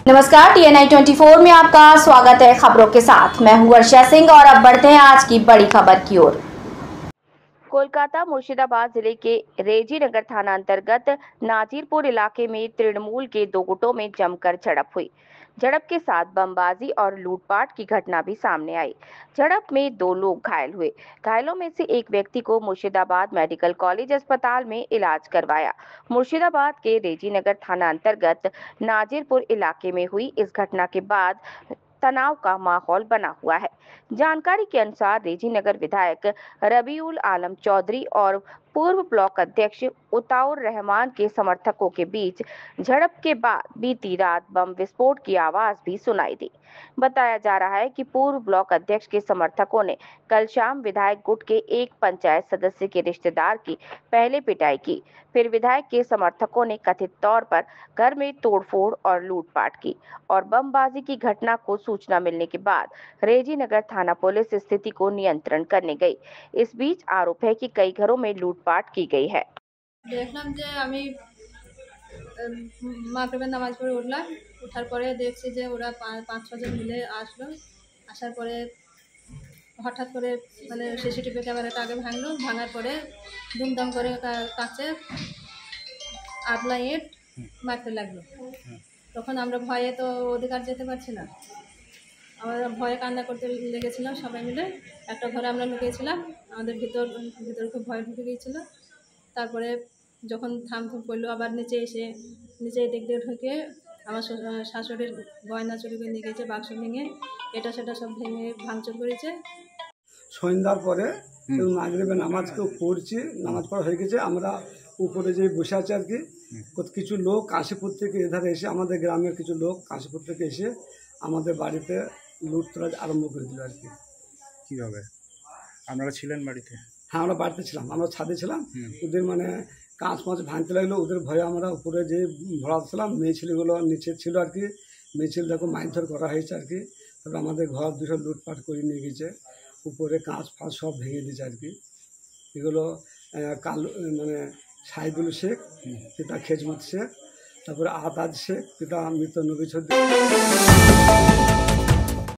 नमस्कार, TNI 24 में आपका स्वागत है। खबरों के साथ मैं हूं वर्षा सिंह और अब बढ़ते हैं आज की बड़ी खबर की ओर। कोलकाता मुर्शिदाबाद जिले के रेजी नगर थाना अंतर्गत नाजीरपुर इलाके में तृणमूल के दो गुटों में जमकर झड़प हुई। झड़प के साथ बमबाजी और लूटपाट की घटना भी सामने आई। झड़प में 2 लोग घायल हुए। घायलों में से एक व्यक्ति को मुर्शिदाबाद मेडिकल कॉलेज अस्पताल में इलाज करवाया। मुर्शिदाबाद के रेजी नगर थाना अंतर्गत नाजीरपुर इलाके में हुई इस घटना के बाद तनाव का माहौल बना हुआ है। जानकारी के अनुसार रेजी नगर विधायक रबीउल आलम चौधरी और पूर्व ब्लॉक अध्यक्ष उताउर रहमान के समर्थकों के बीच झड़प के बाद बीती रात बम विस्फोट की आवाज भी सुनाई दी। बताया जा रहा है कि पूर्व ब्लॉक अध्यक्ष के समर्थकों ने कल शाम विधायक गुट के एक पंचायत सदस्य के रिश्तेदार की पहले पिटाई की। फिर विधायक के समर्थकों ने कथित तौर पर घर में तोड़फोड़ और लूटपाट की और बमबाजी की घटना को सूचना मिलने के बाद रेजी नगर थाना पुलिस स्थिति को नियंत्रण करने गई। इस बीच आरोप है कि कई घरों में लूटपाट की गई है। দেখলাম যে আমি মাগরিবের নামাজ পড়ে উঠলাম, ওঠার পরে দেখছি যে ওরা 5-6 জন মিলে আসলো। আসার পরে হঠাৎ করে মানে সিসিটিভি ক্যামেরাটা আগে ভাঙলো, ভাঙার পরে ধুমধাম করে কাছে আদলা ইট মারতে লাগলো। তখন আমরা ভয়ে তো অধিকার যেতে পারছি না, আমরা ভয়ে কান্না করতে লেগেছিলাম সবাই মিলে। একটা ঘরে আমরা লুকিয়েছিলাম, আমাদের ভিতর খুব ভয় ঢুকে গিয়েছিলো। তারপরে যখন থাম করলো আবার নিচে দিক দিয়ে ঢুকে আমার শাশুড়ির গয়না চুরি করে নিয়ে গেছে, বাক্স ভেঙে এটা সেটা সব ভেঙে ভাঙচুর করেছে। সন্ধ্যার পরে মাগরিবের নামাজ পড়ছি, নামাজ পড়া হয়ে গেছে, আমরা উপরে যে বসে আছি আর কি। কিছু লোক কাশীপুর থেকে এধারে এসে, আমাদের গ্রামের কিছু লোক কাশীপুর থেকে এসে আমাদের বাড়িতে লুটতরাজ আরম্ভ করে দিল আর কি। কীভাবে আপনারা ছিলেন বাড়িতে? হ্যাঁ, আমরা বাড়িতে ছিলাম, আমরা ছাদে ছিলাম। ওদের মানে কাঁচ মাছ ভাঙতে লাগলো, ওদের ভয়ে আমরা উপরে যে ভরাচ্ছিলাম, মেয়ে ছেলেগুলো নিচে ছিল আর কি। মেয়ে ছেলেটাকে মারধর করা হয়েছে আর কি। তারপরে আমাদের ঘর দুটো লুটপাট করে নিয়ে গেছে, উপরে কাঁচ ফাঁচ সব ভেঙে দিয়েছে আর কি। এগুলো কালু মানে সাইদুল শেখ, পিতা খেজমত শেখ, তারপরে আতাজ শেখ, পিতা মৃত নবী।